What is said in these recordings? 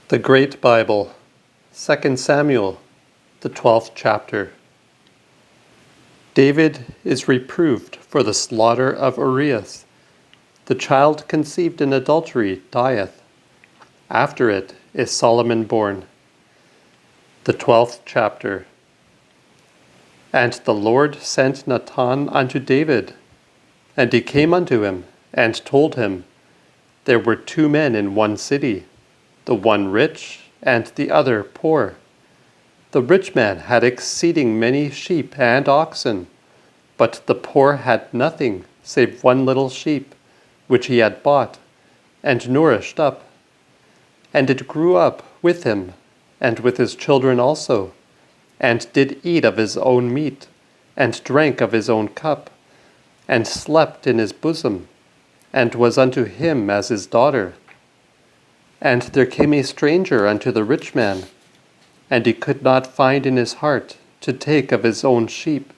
The Great Bible, 2 Samuel, the 12th chapter. David is reproved for the slaughter of Urias. The child conceived in adultery dieth. After it is Solomon born. The 12th chapter. And the Lord sent Nathan unto David, and he came unto him, and told him, there were two men in one city, the one rich, and the other poor. The rich man had exceeding many sheep and oxen, but the poor had nothing save one little sheep, which he had bought, and nourished up. And it grew up with him, and with his children also, and did eat of his own meat, and drank of his own cup, and slept in his bosom, and was unto him as his daughter. And there came a stranger unto the rich man, and he could not find in his heart to take of his own sheep,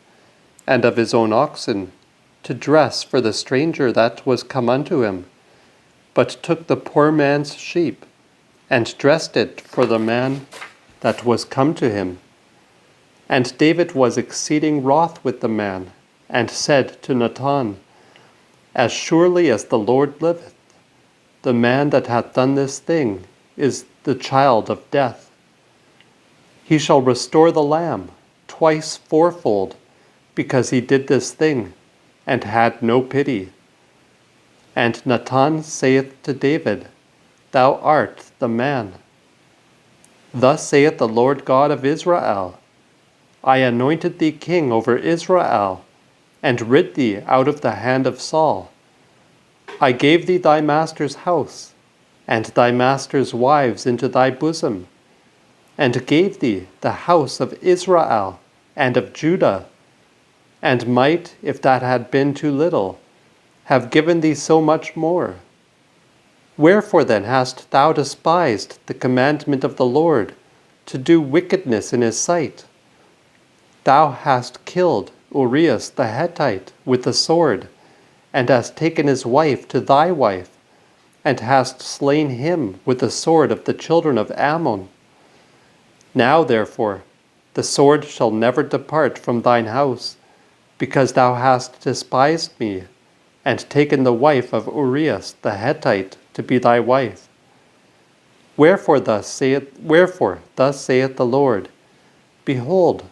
and of his own oxen, to dress for the stranger that was come unto him, but took the poor man's sheep, and dressed it for the man that was come to him. And David was exceeding wroth with the man, and said to Nathan, as surely as the Lord liveth, the man that hath done this thing is the child of death. He shall restore the lamb twice fourfold, because he did this thing, and had no pity. And Nathan saith to David, thou art the man. Thus saith the Lord God of Israel, I anointed thee king over Israel, and rid thee out of the hand of Saul. I gave thee thy master's house, and thy master's wives into thy bosom, and gave thee the house of Israel and of Judah, and might, if that had been too little, have given thee so much more. Wherefore then hast thou despised the commandment of the Lord, to do wickedness in his sight? Thou hast killed Urias the Hittite with the sword, and hast taken his wife to thy wife, and hast slain him with the sword of the children of Ammon. Now therefore the sword shall never depart from thine house, because thou hast despised me, and taken the wife of Urias the Hittite to be thy wife. Wherefore thus saith the Lord, behold,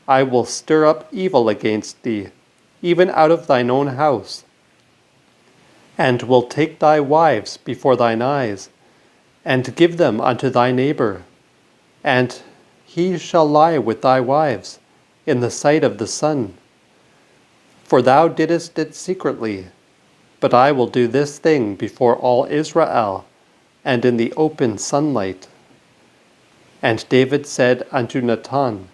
I will stir up evil against thee, even out of thine own house, and will take thy wives before thine eyes, and give them unto thy neighbor, and he shall lie with thy wives in the sight of the sun. For thou didst it secretly, but I will do this thing before all Israel, and in the open sunlight. And David said unto Nathan,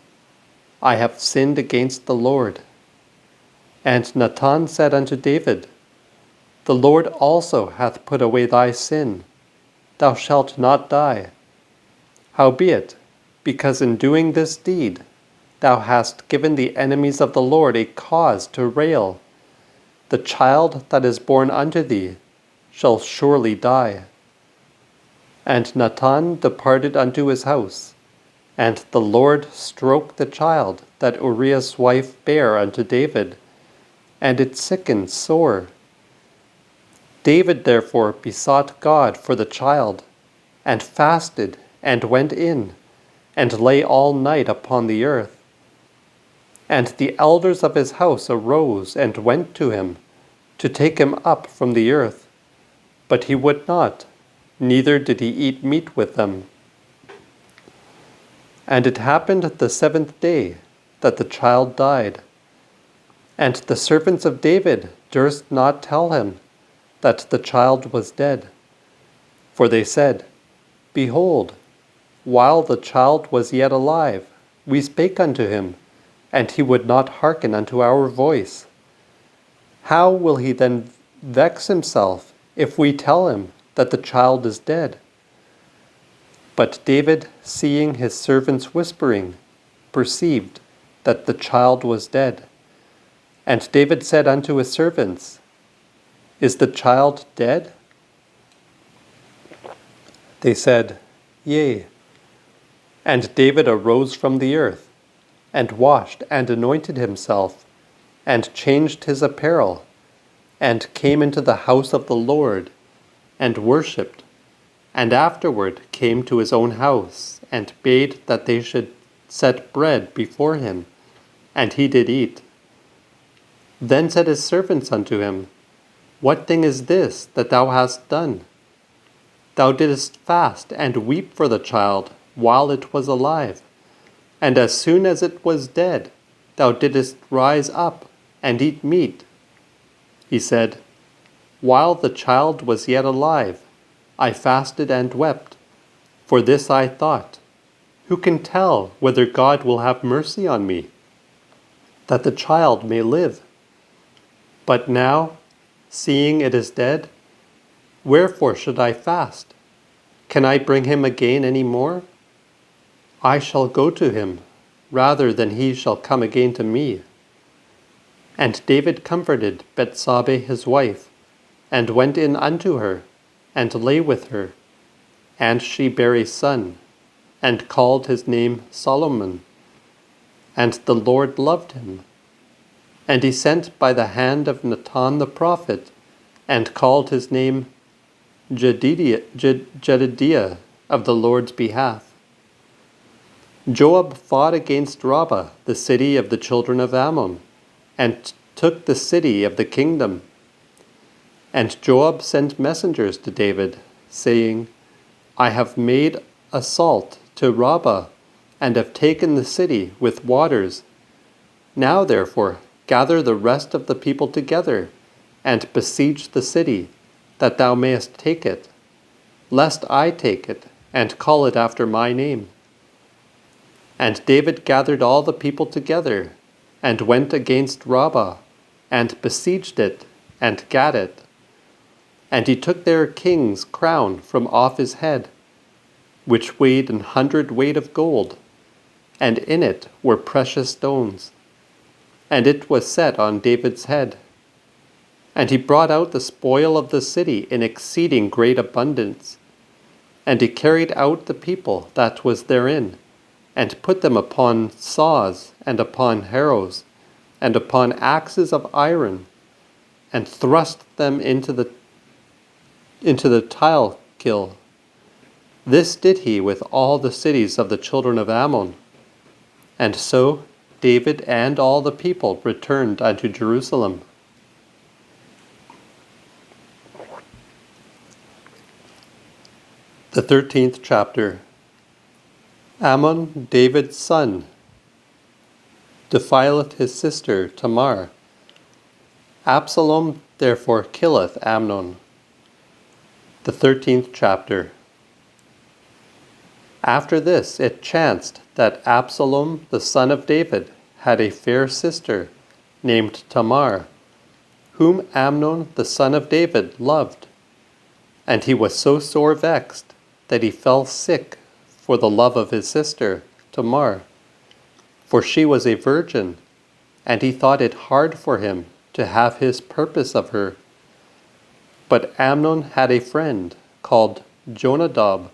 I have sinned against the Lord. And Nathan said unto David, the Lord also hath put away thy sin. Thou shalt not die. Howbeit, because in doing this deed thou hast given the enemies of the Lord a cause to rail, the child that is born unto thee shall surely die. And Nathan departed unto his house, and the Lord stroked the child that Urias' wife bare unto David, and it sickened sore. David therefore besought God for the child, and fasted, and went in, and lay all night upon the earth. And the elders of his house arose and went to him, to take him up from the earth. But he would not, neither did he eat meat with them. And it happened the 7th day that the child died. And the servants of David durst not tell him that the child was dead. For they said, behold, while the child was yet alive, we spake unto him, and he would not hearken unto our voice. How will he then vex himself if we tell him that the child is dead? But David, seeing his servants whispering, perceived that the child was dead. And David said unto his servants, is the child dead? They said, Yea. And David arose from the earth, and washed and anointed himself, and changed his apparel, and came into the house of the Lord, and worshipped, and afterward came to his own house, and bade that they should set bread before him, and he did eat. Then said his servants unto him, What thing is this that thou hast done? Thou didst fast and weep for the child while it was alive, and as soon as it was dead, thou didst rise up and eat meat. He said, While the child was yet alive, I fasted and wept. For this I thought, Who can tell whether God will have mercy on me, that the child may live? But now, seeing it is dead, wherefore should I fast? Can I bring him again any more? I shall go to him, rather than he shall come again to me. And David comforted Bethsabee his wife, and went in unto her, and lay with her. And she bare a son, and called his name Solomon. And the Lord loved him. And he sent by the hand of Nathan the prophet, and called his name Jedidiah of the Lord's behalf. Joab fought against Rabbah, the city of the children of Ammon, and took the city of the kingdom. And Joab sent messengers to David, saying, I have made assault to Rabbah, and have taken the city with waters. Now therefore gather the rest of the people together, and besiege the city, that thou mayest take it, lest I take it, and call it after my name. And David gathered all the people together, and went against Rabbah, and besieged it, and gat it. And he took their king's crown from off his head, which weighed 100 weight of gold, and in it were precious stones. And it was set on David's head. And he brought out the spoil of the city in exceeding great abundance. And he carried out the people that was therein, and put them upon saws, and upon harrows, and upon axes of iron, and thrust them into the tile kiln. This did he with all the cities of the children of Ammon. And so David and all the people returned unto Jerusalem. The 13th chapter. Ammon, David's son, defileth his sister Tamar. Absalom therefore killeth Amnon. The 13th chapter. After this it chanced that Absalom the son of David had a fair sister named Tamar, whom Amnon the son of David loved. And he was so sore vexed that he fell sick for the love of his sister Tamar, for she was a virgin, and he thought it hard for him to have his purpose of her. But Amnon had a friend called Jonadab,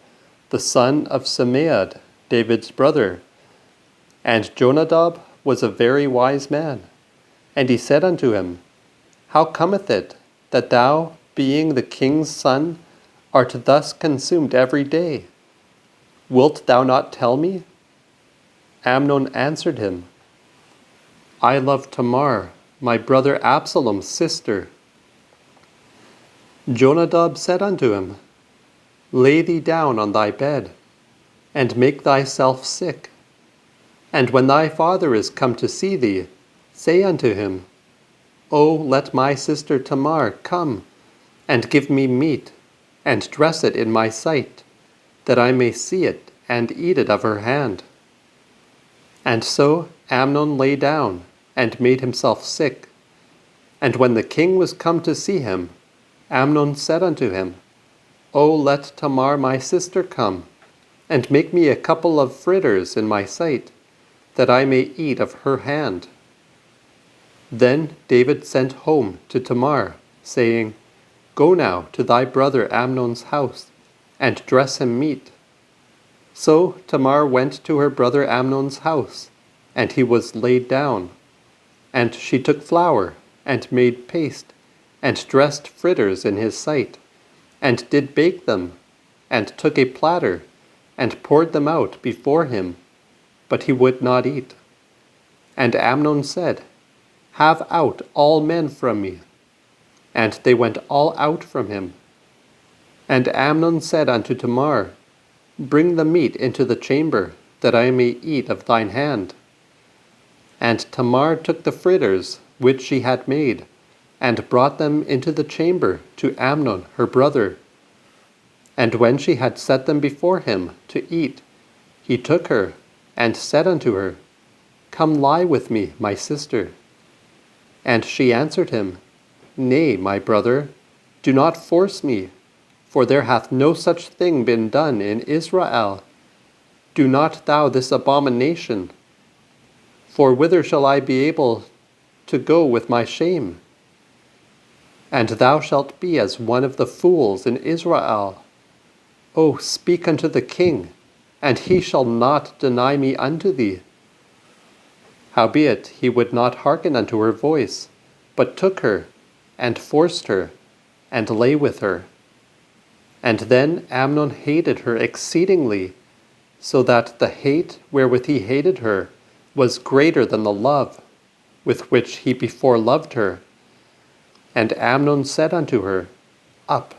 the son of Shimead, David's brother. And Jonadab was a very wise man. And he said unto him, How cometh it that thou, being the king's son, art thus consumed every day? Wilt thou not tell me? Amnon answered him, I love Tamar, my brother Absalom's sister. Jonadab said unto him, Lay thee down on thy bed, and make thyself sick. And when thy father is come to see thee, say unto him, O let my sister Tamar come, and give me meat, and dress it in my sight, that I may see it and eat it of her hand. And so Amnon lay down, and made himself sick. And when the king was come to see him, Amnon said unto him, O let Tamar my sister come, and make me a couple of fritters in my sight, that I may eat of her hand. Then David sent home to Tamar, saying, Go now to thy brother Amnon's house, and dress him meat. So Tamar went to her brother Amnon's house, and he was laid down. And she took flour, and made paste, and dressed fritters in his sight, and did bake them, and took a platter, and poured them out before him, but he would not eat. And Amnon said, Have out all men from me. And they went all out from him. And Amnon said unto Tamar, Bring the meat into the chamber, that I may eat of thine hand. And Tamar took the fritters which she had made, and brought them into the chamber to Amnon her brother. And when she had set them before him to eat, he took her, and said unto her, Come lie with me, my sister. And she answered him, Nay, my brother, do not force me, for there hath no such thing been done in Israel. Do not thou this abomination. For whither shall I be able to go with my shame? And thou shalt be as one of the fools in Israel. O speak unto the king, and he shall not deny me unto thee. Howbeit he would not hearken unto her voice, but took her, and forced her, and lay with her. And then Amnon hated her exceedingly, so that the hate wherewith he hated her was greater than the love with which he before loved her. And Amnon said unto her, Up,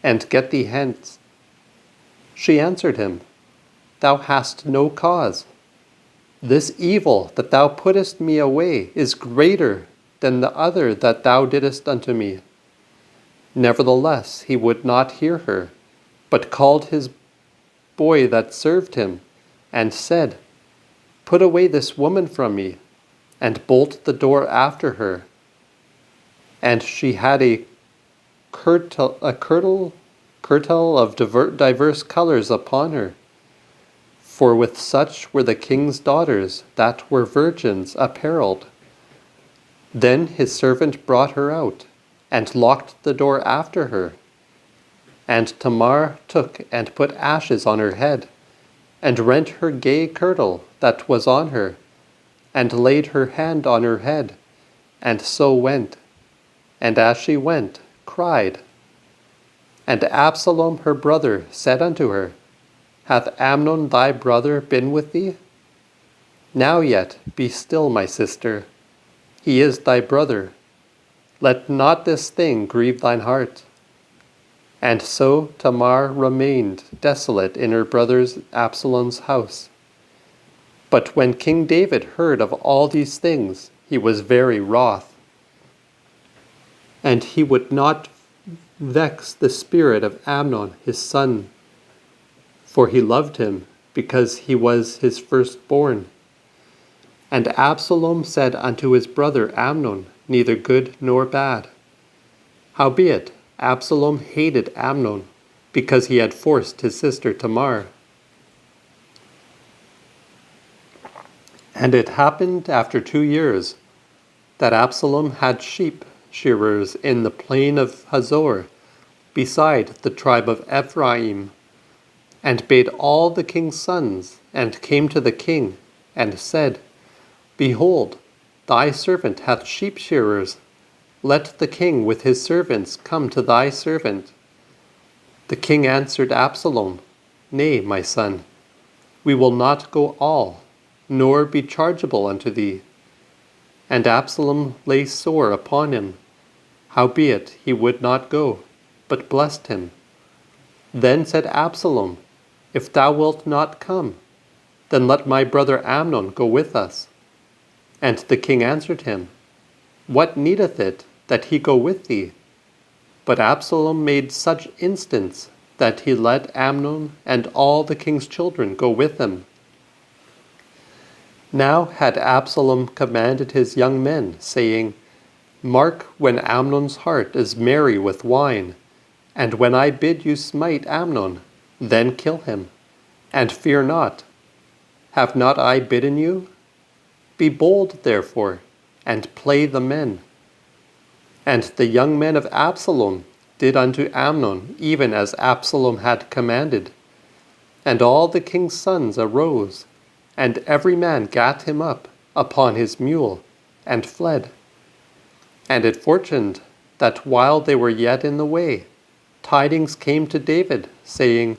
and get thee hence. She answered him, Thou hast no cause. This evil that thou puttest me away is greater than the other that thou didst unto me. Nevertheless he would not hear her, but called his boy that served him, and said, Put away this woman from me, and bolt the door after her. And she had a kirtle of diverse colors upon her, for with such were the king's daughters that were virgins apparelled. Then his servant brought her out, and locked the door after her. And Tamar took and put ashes on her head, and rent her gay kirtle that was on her, and laid her hand on her head, and so went, and as she went, cried. And Absalom her brother said unto her, Hath Amnon thy brother been with thee? Now yet be still, my sister. He is thy brother. Let not this thing grieve thine heart. And so Tamar remained desolate in her brother Absalom's house. But when King David heard of all these things, he was very wroth. And he would not vex the spirit of Amnon his son, for he loved him, because he was his firstborn. And Absalom said unto his brother Amnon neither good nor bad. Howbeit Absalom hated Amnon, because he had forced his sister Tamar. And it happened after 2 years, that Absalom had sheep shearers in the plain of Hazor, beside the tribe of Ephraim, and bade all the king's sons, and came to the king, and said, Behold, thy servant hath sheep shearers. Let the king with his servants come to thy servant. The king answered Absalom, Nay, my son, we will not go all, nor be chargeable unto thee. And Absalom lay sore upon him. Howbeit he would not go, but blessed him. Then said Absalom, If thou wilt not come, then let my brother Amnon go with us. And the king answered him, What needeth it that he go with thee? But Absalom made such instance that he let Amnon and all the king's children go with him. Now had Absalom commanded his young men, saying, Mark when Amnon's heart is merry with wine, and when I bid you smite Amnon, then kill him, and fear not. Have not I bidden you? Be bold, therefore, and play the men. And the young men of Absalom did unto Amnon even as Absalom had commanded. And all the king's sons arose, and every man gat him up upon his mule, and fled. And it fortuned that while they were yet in the way, tidings came to David, saying,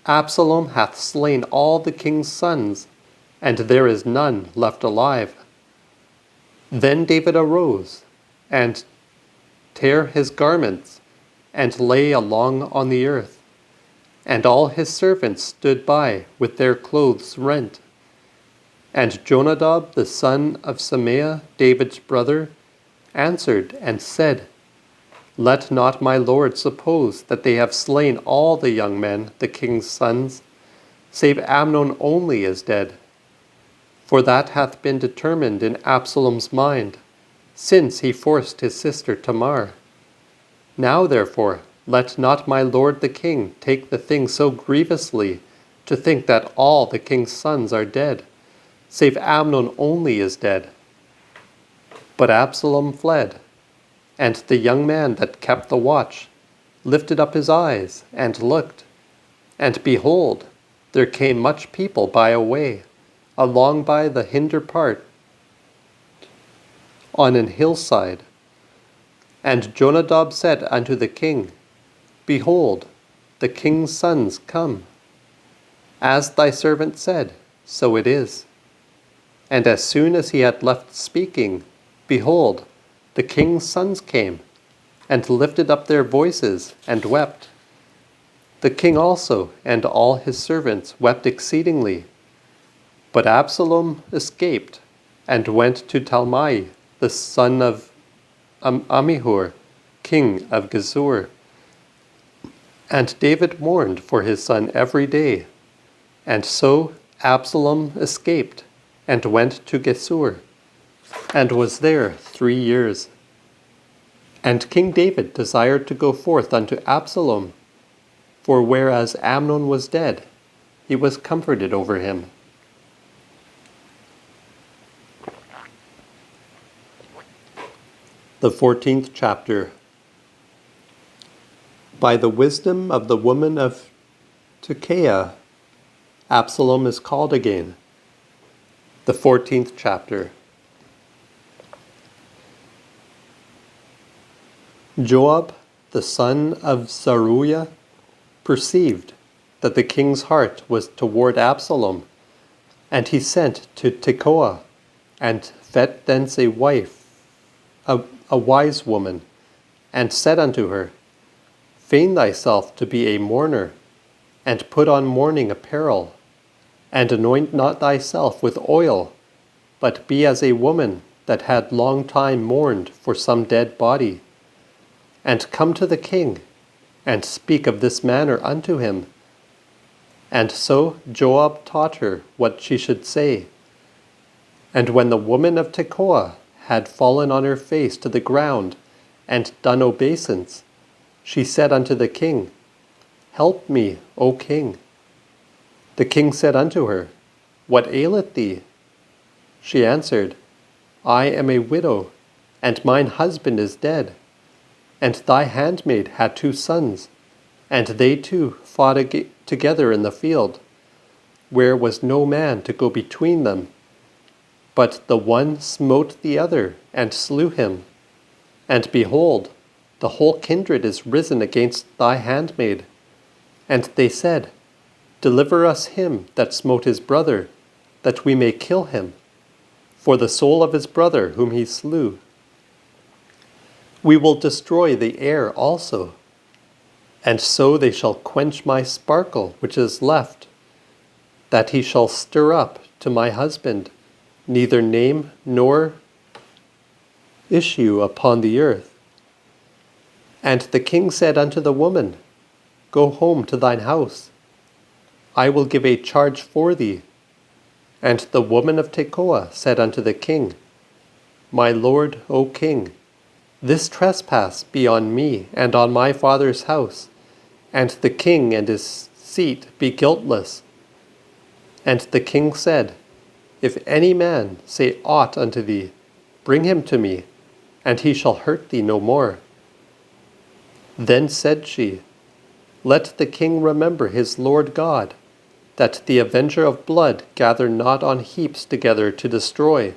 Absalom hath slain all the king's sons, and there is none left alive. Then David arose, and tare his garments, and lay along on the earth. And all his servants stood by with their clothes rent. And Jonadab the son of Sameah, David's brother, answered and said, Let not my lord suppose that they have slain all the young men, the king's sons, save Amnon only is dead. For that hath been determined in Absalom's mind, since he forced his sister Tamar. Now therefore, let not my lord the king take the thing so grievously, to think that all the king's sons are dead, save Amnon only is dead. But Absalom fled, and the young man that kept the watch lifted up his eyes and looked, and behold, there came much people by a way, along by the hinder part, on an hillside. And Jonadab said unto the king, Behold, the king's sons come. As thy servant said, so it is. And as soon as he had left speaking, behold, the king's sons came, and lifted up their voices, and wept. The king also and all his servants wept exceedingly. But Absalom escaped, and went to Talmai, the son of Ammihur, king of Geshur. And David mourned for his son every day. And so Absalom escaped, and went to Geshur, and was there 3 years. And King David desired to go forth unto Absalom, for whereas Amnon was dead, he was comforted over him. The 14th chapter. By the wisdom of the woman of Tekoa, Absalom is called again. The 14th chapter. Joab, the son of Zeruiah, perceived that the king's heart was toward Absalom, and he sent to Tekoa, and fet thence a wife, a wise woman, and said unto her, Feign thyself to be a mourner, and put on mourning apparel, and anoint not thyself with oil, but be as a woman that had long time mourned for some dead body. And come to the king, and speak of this manner unto him. And so Joab taught her what she should say. And when the woman of Tekoa had fallen on her face to the ground, and done obeisance, she said unto the king, Help me, O king. The king said unto her, What aileth thee? She answered, I am a widow, and mine husband is dead. And thy handmaid had 2 sons, and they 2 fought together in the field, where was no man to go between them. But the one smote the other, and slew him. And behold, the whole kindred is risen against thy handmaid. And they said, Deliver us him that smote his brother, that we may kill him, for the soul of his brother whom he slew. We will destroy the heir also, and so they shall quench my sparkle which is left, that he shall stir up to my husband, neither name nor issue upon the earth. And the king said unto the woman, Go home to thine house. I will give a charge for thee. And the woman of Tekoa said unto the king, My lord, O king, this trespass be on me and on my father's house, and the king and his seat be guiltless. And the king said, If any man say aught unto thee, bring him to me, and he shall hurt thee no more. Then said she, Let the king remember his Lord God, that the avenger of blood gather not on heaps together to destroy,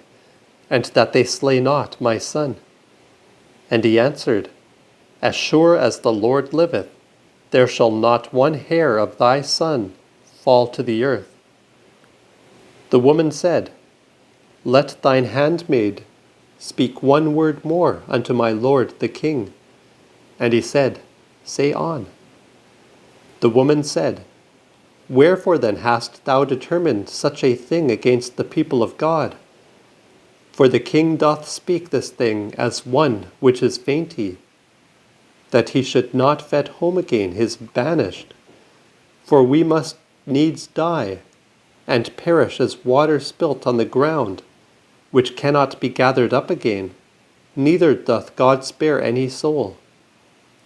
and that they slay not my son? And he answered, As sure as the Lord liveth, there shall not one hair of thy son fall to the earth. The woman said, Let thine handmaid speak one word more unto my lord the king. And he said, Say on. The woman said, Wherefore then hast thou determined such a thing against the people of God? For the king doth speak this thing as one which is fainty, that he should not fetch home again his banished. For we must needs die, and perish as water spilt on the ground, which cannot be gathered up again, neither doth God spare any soul.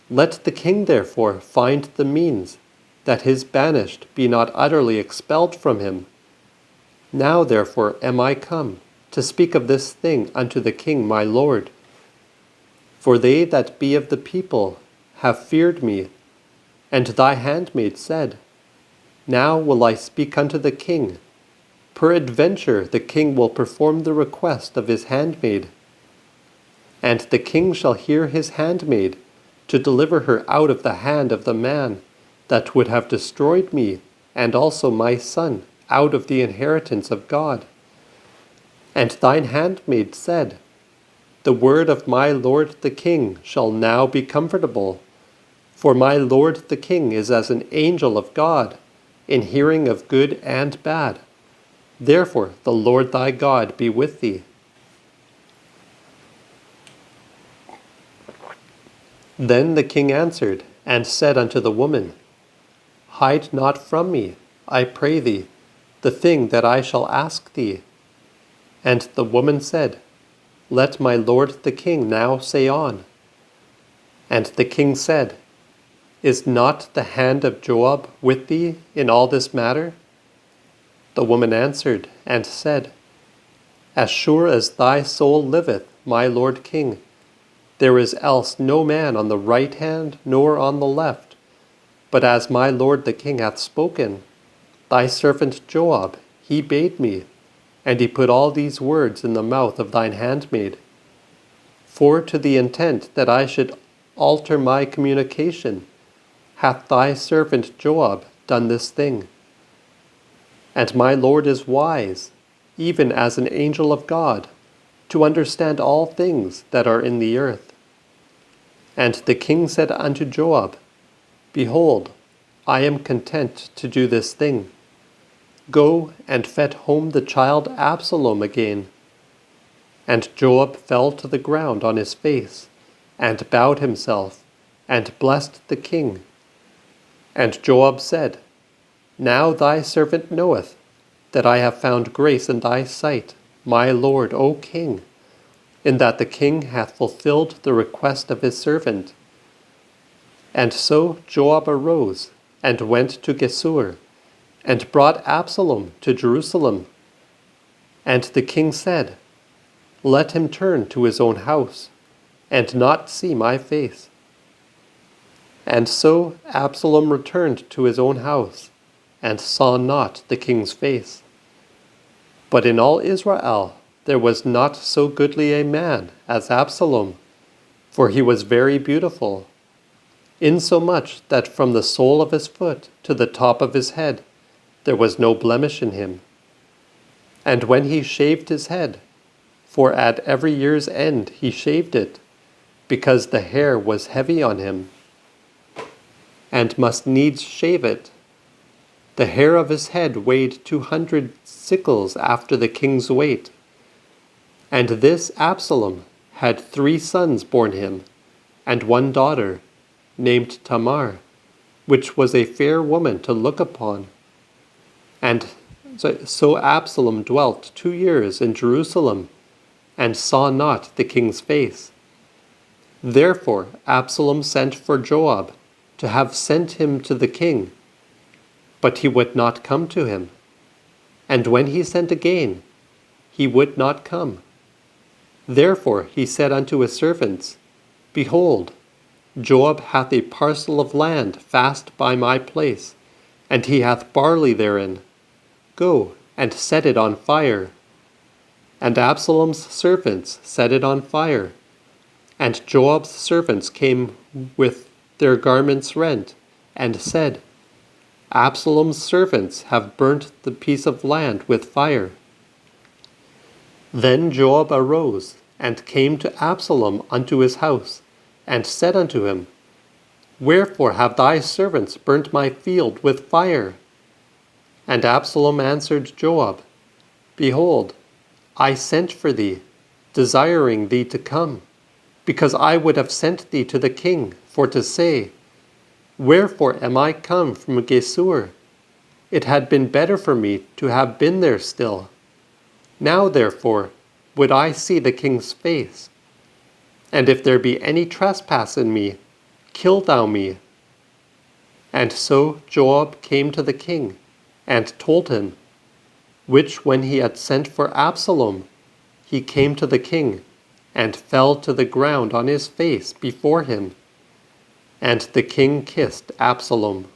Let the king therefore find the means, that his banished be not utterly expelled from him. Now therefore am I come, to speak of this thing unto the king my lord. For they that be of the people have feared me, and thy handmaid said, Now will I speak unto the king. Peradventure the king will perform the request of his handmaid. And the king shall hear his handmaid, to deliver her out of the hand of the man that would have destroyed me and also my son out of the inheritance of God. And thine handmaid said, The word of my lord the king shall now be comfortable, for my lord the king is as an angel of God, in hearing of good and bad. Therefore the Lord thy God be with thee. Then the king answered and said unto the woman, Hide not from me, I pray thee, the thing that I shall ask thee. And the woman said, Let my lord the king now say on. And the king said, Is not the hand of Joab with thee in all this matter? The woman answered and said, As sure as thy soul liveth, my lord king, there is else no man on the right hand nor on the left, but as my lord the king hath spoken, thy servant Joab, he bade me, and he put all these words in the mouth of thine handmaid. For to the intent that I should alter my communication, hath thy servant Joab done this thing. And my lord is wise, even as an angel of God, to understand all things that are in the earth. And the king said unto Joab, Behold, I am content to do this thing. Go and fetch home the child Absalom again. And Joab fell to the ground on his face, and bowed himself, and blessed the king. And Joab said, Now thy servant knoweth that I have found grace in thy sight, my lord, O king, in that the king hath fulfilled the request of his servant. And so Joab arose, and went to Geshur, and brought Absalom to Jerusalem. And the king said, Let him turn to his own house, and not see my face. And so Absalom returned to his own house, and saw not the king's face. But in all Israel there was not so goodly a man as Absalom, for he was very beautiful, insomuch that from the sole of his foot to the top of his head there was no blemish in him. And when he shaved his head, for at every year's end he shaved it, because the hair was heavy on him, and must needs shave it, the hair of his head weighed 200 sickles after the king's weight. And this Absalom had 3 sons born him, and 1 daughter, named Tamar, which was a fair woman to look upon. And so Absalom dwelt 2 years in Jerusalem, and saw not the king's face. Therefore Absalom sent for Joab, to have sent him to the king. But he would not come to him. And when he sent again, he would not come. Therefore he said unto his servants, Behold, Joab hath a parcel of land fast by my place, and he hath barley therein. Go, and set it on fire. And Absalom's servants set it on fire. And Joab's servants came with their garments rent, and said, Absalom's servants have burnt the piece of land with fire. Then Joab arose, and came to Absalom unto his house, and said unto him, Wherefore have thy servants burnt my field with fire? And Absalom answered Joab, Behold, I sent for thee, desiring thee to come, because I would have sent thee to the king, for to say, Wherefore am I come from Geshur? It had been better for me to have been there still. Now therefore would I see the king's face. And if there be any trespass in me, kill thou me. And so Joab came to the king, and told him, which when he had sent for Absalom, he came to the king, and fell to the ground on his face before him. And the king kissed Absalom.